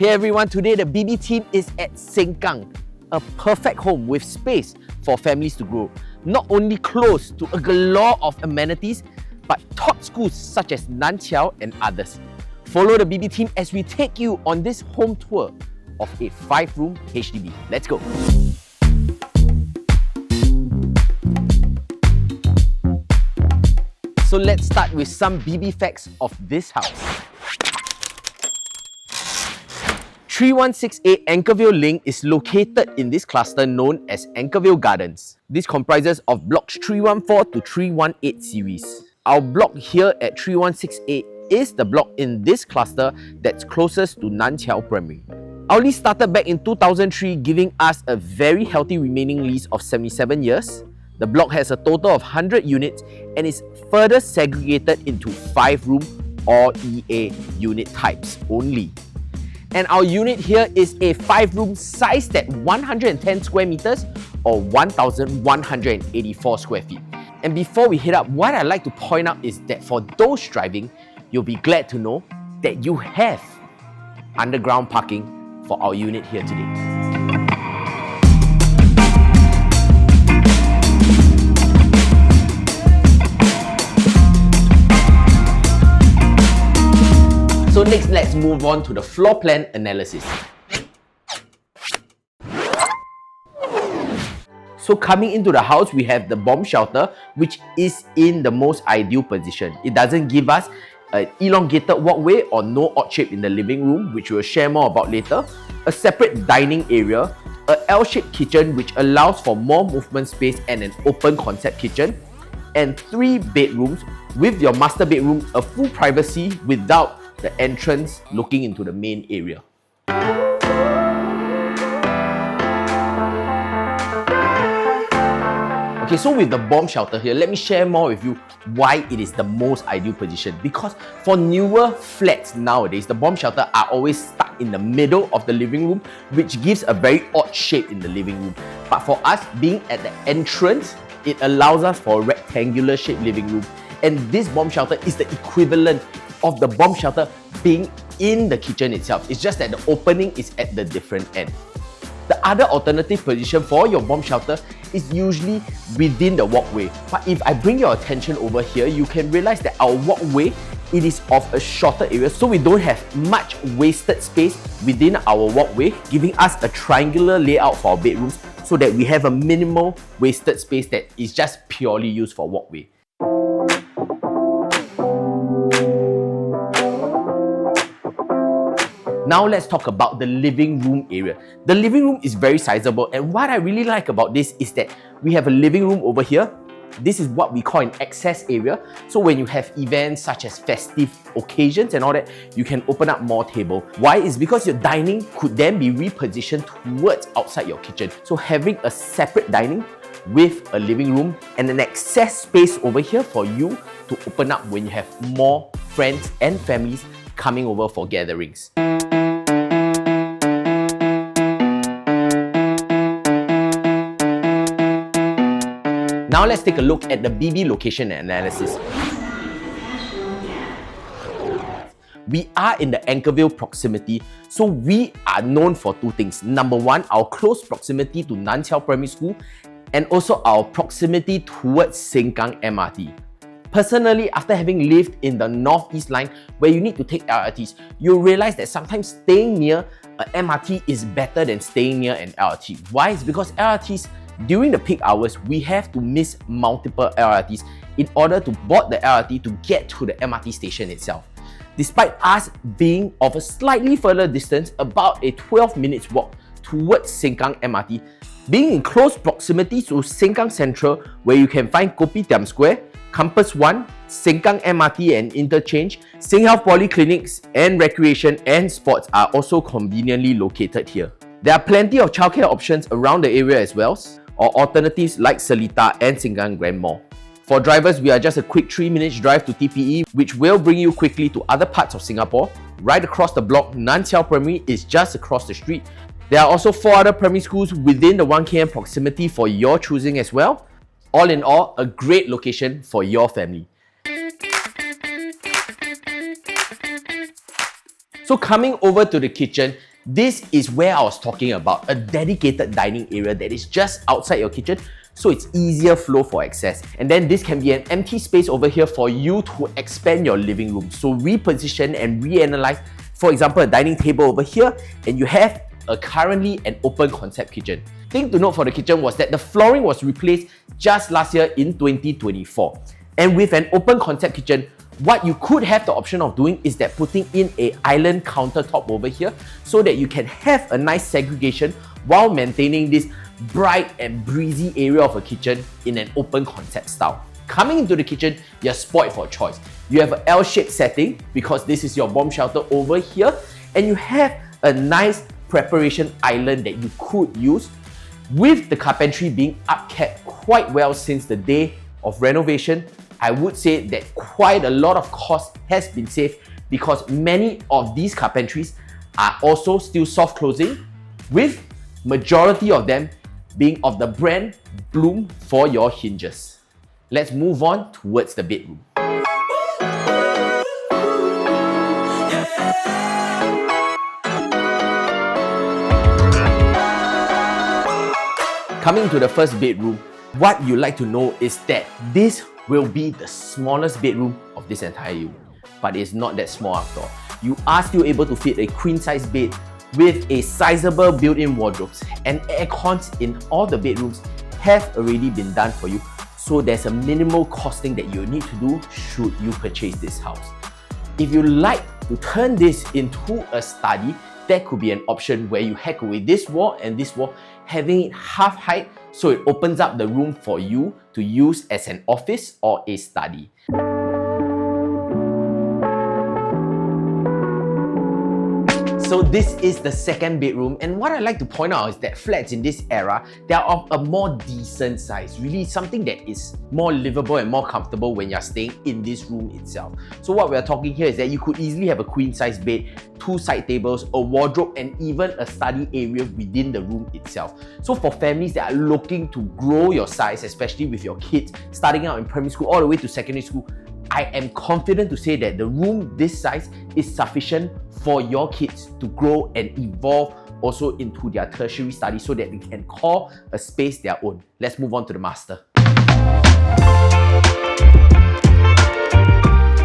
Hey everyone, today the BB team is at Sengkang, a perfect home with space for families to grow. Not only close to a galore of amenities, but top schools such as Nan Chiau and others. Follow the BB team as we take you on this home tour of a 5-room HDB. Let's go! So let's start with some BB facts of this house. 316A Anchorvale Link is located in this cluster known as Anchorvale Gardens. This comprises of blocks 314 to 318 series. Our block here at 316A is the block in this cluster that's closest to Nan Chiau Primary. Our lease started back in 2003, giving us a very healthy remaining lease of 77 years. The block has a total of 100 units and is further segregated into 5-room or EA unit types only. And our unit here is a 5-room sized at 110 square meters or 1,184 square feet. And before we head up, what I'd like to point out is that for those driving, you'll be glad to know that you have underground parking for our unit here today. So next, let's move on to the floor plan analysis. So coming into the house, we have the bomb shelter, which is in the most ideal position. It doesn't give us an elongated walkway or no odd shape in the living room, which we'll share more about later. A separate dining area, a L-shaped kitchen which allows for more movement space and an open concept kitchen, and 3 bedrooms with your master bedroom, a full privacy without the entrance looking into the main area. Okay, so with the bomb shelter here, let me share more with you why it is the most ideal position. Because for newer flats nowadays, the bomb shelter are always stuck in the middle of the living room, which gives a very odd shape in the living room. But for us, being at the entrance, it allows us for a rectangular shaped living room. And this bomb shelter is the equivalent of the bomb shelter being in the kitchen itself. It's just that the opening is at the different end. The other alternative position for your bomb shelter is usually within the walkway. But if I bring your attention over here, you can realize that our walkway, it is of a shorter area, so we don't have much wasted space within our walkway, giving us a triangular layout for our bedrooms so that we have a minimal wasted space that is just purely used for walkway. Now let's talk about the living room area. The living room is very sizable, and what I really like about this is that we have a living room over here. This is what we call an access area. So when you have events such as festive occasions and all that, you can open up more table. Why? Is because your dining could then be repositioned towards outside your kitchen. So having a separate dining with a living room and an access space over here for you to open up when you have more friends and families coming over for gatherings. Now let's take a look at the BB location analysis. We are in the Anchorvale proximity, so we are known for 2 things. Number 1, our close proximity to Nan Chiau Primary School, and also our proximity towards Sengkang MRT. Personally, after having lived in the Northeast line where you need to take LRTs, you'll realize that sometimes staying near an MRT is better than staying near an LRT. Why? It's because LRTs, during the peak hours, we have to miss multiple LRTs in order to board the LRT to get to the MRT station itself. Despite us being of a slightly further distance, about a 12 minutes walk towards Sengkang MRT, being in close proximity to Sengkang Central, where you can find Kopitiam Square, Campus 1, Sengkang MRT and Interchange, Senghealth Polyclinics, and recreation and sports are also conveniently located here. There are plenty of childcare options around the area as well, or alternatives like Seletar and Sengkang Grand Mall. For drivers, we are just a quick 3 minutes drive to TPE, which will bring you quickly to other parts of Singapore. Right across the block, Nan Chiau Primary is just across the street. There are also 4 other primary schools within the 1 km proximity for your choosing as well. All in all, a great location for your family. So coming over to the kitchen, This is where I was talking about, a dedicated dining area that is just outside your kitchen, so it's easier flow for access. And then this can be an empty space over here for you to expand your living room. So reposition and reanalyze, for example, a dining table over here, and you have currently an open concept kitchen. Thing to note for the kitchen was that the flooring was replaced just last year in 2024. And with an open concept kitchen, what you could have the option of doing is that putting in an island countertop over here so that you can have a nice segregation while maintaining this bright and breezy area of a kitchen in an open concept style. Coming into the kitchen, you're spoiled for choice. You have an L-shaped setting because this is your bomb shelter over here, and you have a nice preparation island that you could use, with the carpentry being upkept quite well since the day of renovation. I would say that quite a lot of cost has been saved because many of these carpentries are also still soft closing, with majority of them being of the brand Bloom for your hinges. Let's move on towards the bedroom. Coming to the first bedroom, what you like to know is that this will be the smallest bedroom of this entire unit. But it's not that small after all. You are still able to fit a queen size bed with a sizable built-in wardrobes, and air cons in all the bedrooms have already been done for you. So there's a minimal costing that you need to do should you purchase this house. If you like to turn this into a study, that could be an option where you hack away this wall and this wall, having it half height so it opens up the room for you to use as an office or a study. So this is the second bedroom, and what I like to point out is that flats in this era, they are of a more decent size, really something that is more livable and more comfortable when you're staying in this room itself. So what we're talking here is that you could easily have a queen size bed, 2 side tables, a wardrobe, and even a study area within the room itself. So for families that are looking to grow your size, especially with your kids starting out in primary school all the way to secondary school, I am confident to say that the room this size is sufficient for your kids to grow and evolve also into their tertiary studies so that they can call a space their own. Let's move on to the master.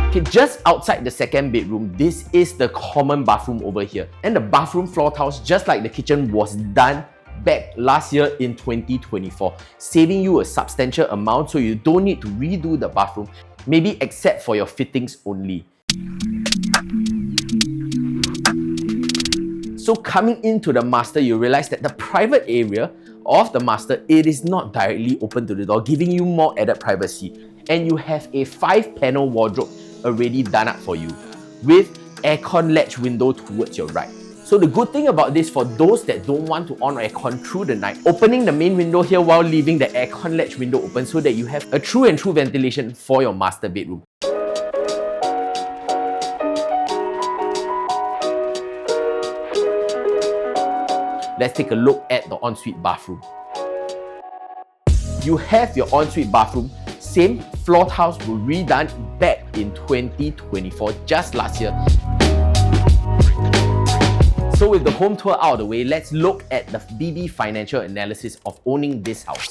Okay, just outside the second bedroom, this is the common bathroom over here. And the bathroom floor tiles, just like the kitchen, was done back last year in 2024, saving you a substantial amount so you don't need to redo the bathroom, maybe except for your fittings only. So coming into the master, you realize that the private area of the master, it is not directly open to the door, giving you more added privacy. And you have a 5-panel wardrobe already done up for you, with aircon latch window towards your right. So the good thing about this, for those that don't want to on aircon through the night, opening the main window here while leaving the aircon latch window open so that you have a true ventilation for your master bedroom. Let's take a look at the ensuite bathroom. You have your ensuite bathroom, same floor tiles were redone back in 2024, just last year. So with the home tour out of the way, let's look at the BB financial analysis of owning this house.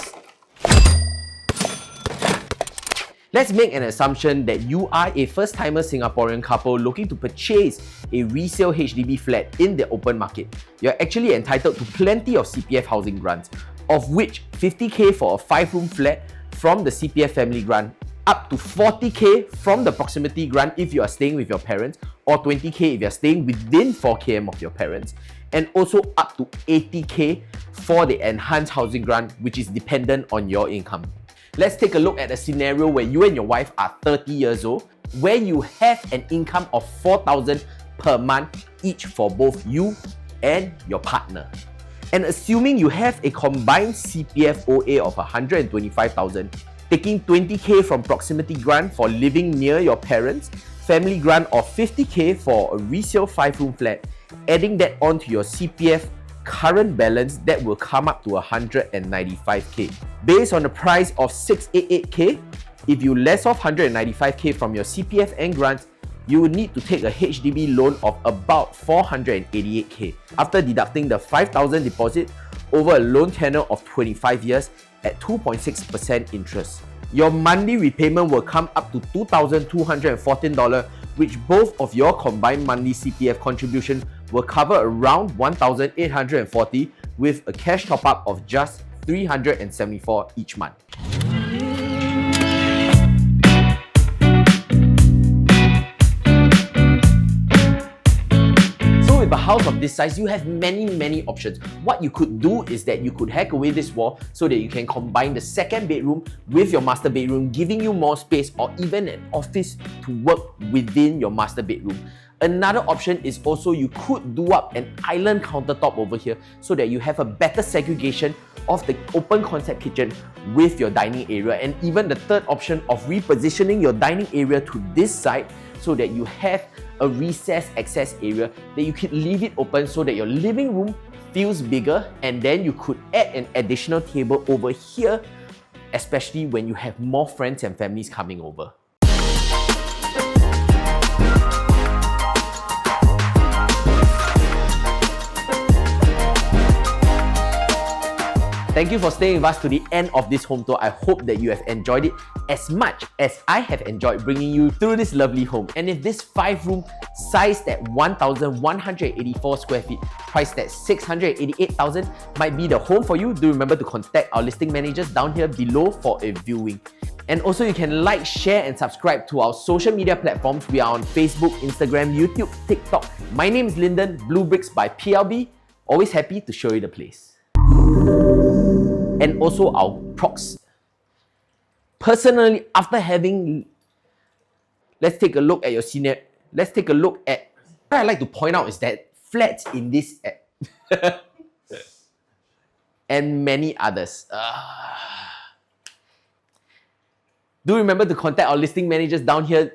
Let's make an assumption that you are a first-timer Singaporean couple looking to purchase a resale HDB flat in the open market. You're actually entitled to plenty of CPF housing grants, of which 50k for a 5-room flat from the CPF family grant, up to 40k from the proximity grant if you are staying with your parents, or 20k if you are staying within 4 km of your parents, and also up to 80k for the enhanced housing grant, which is dependent on your income. Let's take a look at a scenario where you and your wife are 30 years old, where you have an income of 4,000 per month each for both you and your partner. And assuming you have a combined CPF OA of 125,000, taking 20k from proximity grant for living near your parents, family grant of 50k for a resale 5-room flat, adding that onto your CPF current balance, that will come up to 195k. Based on the price of 688k, if you less off 195k from your CPF and grants, you would need to take a HDB loan of about 488k after deducting the 5,000 deposit over a loan tenure of 25 years at 2.6% interest. Your monthly repayment will come up to $2,214, which both of your combined monthly CPF contribution will cover around $1,840 with a cash top-up of just $374 each month. With a house of this size, you have many options. What you could do is that you could hack away this wall so that you can combine the second bedroom with your master bedroom, giving you more space, or even an office to work within your master bedroom. Another option is also you could do up an island countertop over here so that you have a better segregation of the open concept kitchen with your dining area, and even the third option of repositioning your dining area to this side so that you have a recessed access area that you can leave it open so that your living room feels bigger, and then you could add an additional table over here, especially when you have more friends and families coming over. Thank you for staying with us to the end of this home tour. I hope that you have enjoyed it as much as I have enjoyed bringing you through this lovely home. And if this 5-room sized at 1,184 square feet, priced at 688,000 might be the home for you, do remember to contact our listing managers down here below for a viewing. And also you can like, share and subscribe to our social media platforms. We are on Facebook, Instagram, YouTube, TikTok. My name is Lyndon, bleubricks by PLB. Always happy to show you the place. And also our procs. Personally, after having, let's take a look at your scenario. Let's take a look at, what I like to point out is that flats in this and many others. Do remember to contact our listing managers down here.